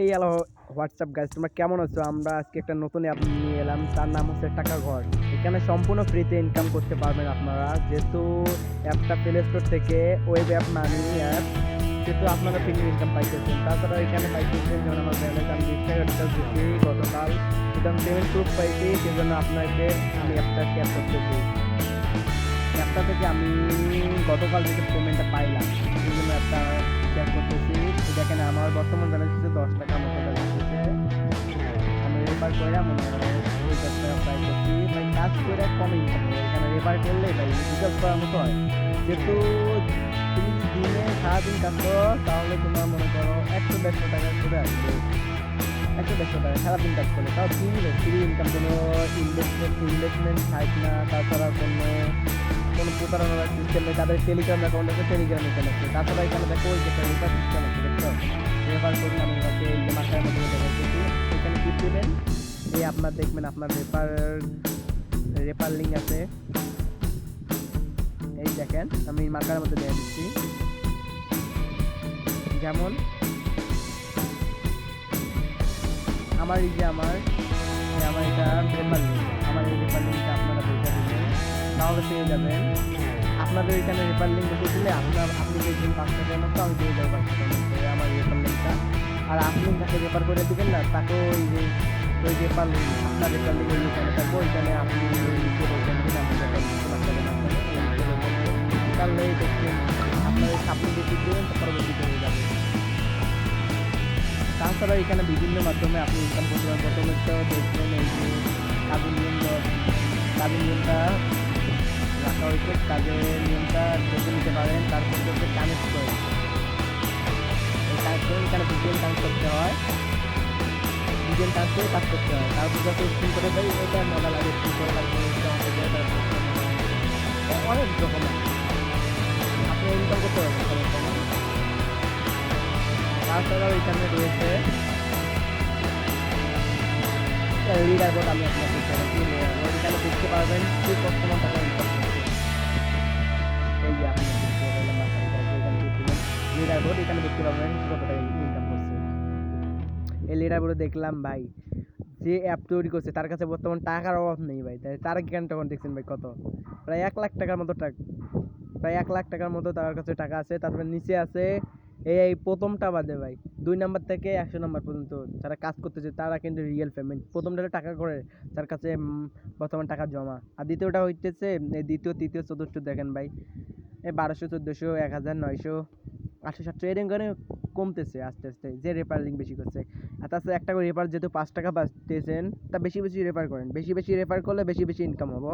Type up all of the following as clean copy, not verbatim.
এই hello WhatsApp guys, তোমরা কেমন আছো? আমরা আজকে একটা নতুন অ্যাপ নিয়ে এলাম, তার নাম হচ্ছে টাকা ঘর। এখানে সম্পূর্ণ ফ্রিতে ইনকাম করতে পারবেন আপনারা, যেহেতু অ্যাপটা প্লে স্টোর থেকে ওয়েব অ্যাপ মানি অ্যাপ, যেহেতু আপনারা ফ্রি ইনকাম পাইতেছেন। তাছাড়া এখানে পাইতেছেন যেমন আমার ব্যালেন্স আমি 20 টাকা দিচ্ছি গতকাল, সুতরাং পেমেন্ট প্রুফ পাইছি, সেজন্য আপনাকে আমি অ্যাপটা শেয়ার করতেছি। অ্যাপটা থেকে আমি গতকাল থেকে পেমেন্টটা পাইলাম, সেই জন্য অ্যাপটা শেয়ার করতেছি। দেখেন আমার বর্তমান ব্যালেন্স হচ্ছে 10 টাকা মতো ব্যালেন্স হচ্ছে। আমি রেফার করে মনে হয় ওই 10 টাকা প্রায় করছি ভাই, কাজ করে কম ইনকাম হয় এখানে রেফার করলে ভাই রিচার্জ করার মতো হয়। যেহেতু তুমি দিনে সারাদিন কাজ করো তাহলে তোমার মনে করো 100-150 টাকা করে আসবে। 100-150 টাকা সারাদিন কাজ করলে, তাও ফ্রি ইনকাম, কোনো ইনভেস্টমেন্ট সাইট না। তাছাড়া কোনো প্রতারণার সিস্টেম নেই। তাদের টেলিগ্রাম অ্যাকাউন্ট আছে, টেলিগ্রামে চলে আসছে। তাছাড়া এখানে দেখো ওই যে রেফার সিস্টেম আছে, দেখছো? রেফার করলে আমি হচ্ছে এই যে মাথার মধ্যে দেখাচ্ছি, এখানে ক্লিক দেবেন, এই আপনার দেখবেন আপনার রেফার লিঙ্ক আছে। এই দেখেন আমি মার্কার মধ্যে দেখে দিচ্ছি, যেমন আমার এই যে আমার এটা রেফার লিঙ্ক, আমার এই রেফার লিঙ্কটা আপনারা দেখে দিবেন, তাহলে পেয়ে যাবেন। আপনাদের এখানে রেফার লিঙ্ক দেখে দিলে আপনি দেখবেন 5 টাকার মতো, আমি পেয়ে যাবো 5 টাকার মতো আমার রেফার লিঙ্কটা। আর আপনি যাকে রেফার করে দেবেন না, তাকেও ওই রেফার লিঙ্ক, আপনার রেফার লিঙ্ক ওইখানে থাকবো, ওইখানে আপনি তাহলে দেখবেন আপনার আপনি বেশি দেবেন পরবর্তীতে হয়ে যাবে। তাছাড়া এখানে বিভিন্ন মাধ্যমে আপনি ইনকাম করতে পারেন। প্রথমে তো দেখবেন এই যে কাজের নিয়মটা রাখা হয়েছে, কাজের নিয়মটা দেখে নিতে পারেন। তারপর হচ্ছে কানেক্ট করে, এই কানেক্ট এখানে ভিডিও কানেক্ট করতে হয়, ভিডিও কানেক্ট করে কাজ করতে হয়। তারপর যখন স্ক্রিন করে দেয় এটা মজা লাগে, স্ক্রিন করে তারপর অনেক রকম আপনি ইনকাম করতে পারবেন। তাছাড়াও এখানে রয়েছে লিডার বোর্ড, আমি আপনাকে এখানে দেখতে পারবেন কি কতক্ষণ টাকা ইনকাম করছে। এই যে আপনি লিডার বোর্ড, এখানে দেখতে পাবেন কত টাকা ইনকাম করছে। এই লিডার বোর্ডে দেখলাম ভাই, যে অ্যাপ তৈরি করছে তার কাছে বর্তমান টাকার অভাব নেই ভাই। তার কেন তখন দেখছেন ভাই কত, প্রায় 1 লাখ টাকার মতো প্রায় 1 লাখ টাকার মতো তার কাছে টাকা আছে। তারপরে নিচে আছে এই প্রথমটা বাদে ভাই 2 নাম্বার থেকে 100 নাম্বার পর্যন্ত যারা কাজ করতেছে তারা কিন্তু রিয়েল পেমেন্ট। প্রথমটা টাকা করে তার কাছে বর্তমান টাকা জমা, আর দ্বিতীয়টা হইতেছে দ্বিতীয় তৃতীয় চতুর্থ দেখেন ভাই, এই 1200 1400 1000 900 800 700 এরকম করে কমতেছে আস্তে আস্তে, যে রেফার লিঙ্ক বেশি করছে। আর তাছাড়া একটা করে রেফার যেহেতু 5 টাকা পাচ্ছেন, তা বেশি বেশি রেফার করেন, বেশি বেশি রেফার করলে বেশি বেশি ইনকাম হবো।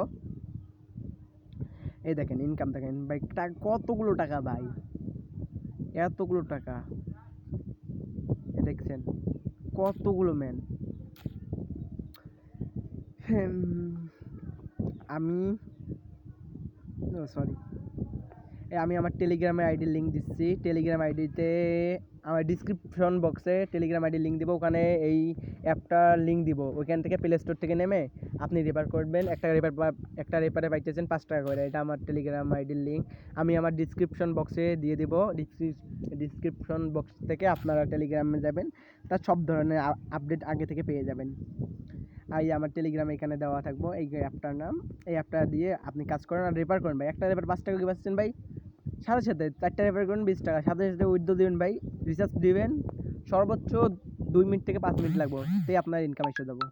এই দেখেন ইনকাম দেখেন ভাই, কতগুলো টাকা ভাই, এতগুলো টাকা দেখছেন, কতগুলো ম্যান। আমি সরি, আমি আমার টেলিগ্রামের আইডির লিঙ্ক দিচ্ছি। টেলিগ্রাম আইডিতে আমার ডিসক্রিপশন বক্সে টেলিগ্রাম আইডির লিঙ্ক দিব, ওখানে এই অ্যাপটার লিঙ্ক দিব। ওইখান থেকে প্লে স্টোর থেকে নেমে আপনি রেফার করবেন, একটা রেফারে পাইতেছেন 5 টাকা করে। এটা আমার টেলিগ্রাম আইডির লিঙ্ক, আমি আমার ডিসক্রিপশন বক্সে দিয়ে দিব। ডিসক্রিপশন বক্স থেকে আপনারা টেলিগ্রামে যাবেন, তার সব ধরনের আপডেট আগে থেকে পেয়ে যাবেন। আর আমার টেলিগ্রামে এখানে দেওয়া থাকবো এই অ্যাপটার নাম। এই অ্যাপটা দিয়ে আপনি কাজ করেন আর রেফার করেন ভাই। একটা রেফার 5 টাকা কি পাচ্ছেন ভাই, সাথে সাথে 4টা রেফার করেন 20 টাকা, সাথে সাথে উইথড্র দিবেন ভাই, রিচার্জ দিবেন। সর্বোচ্চ 2 মিনিট থেকে 5 মিনিট লাগবে, তাই আপনার ইনকাম এসে যাবো।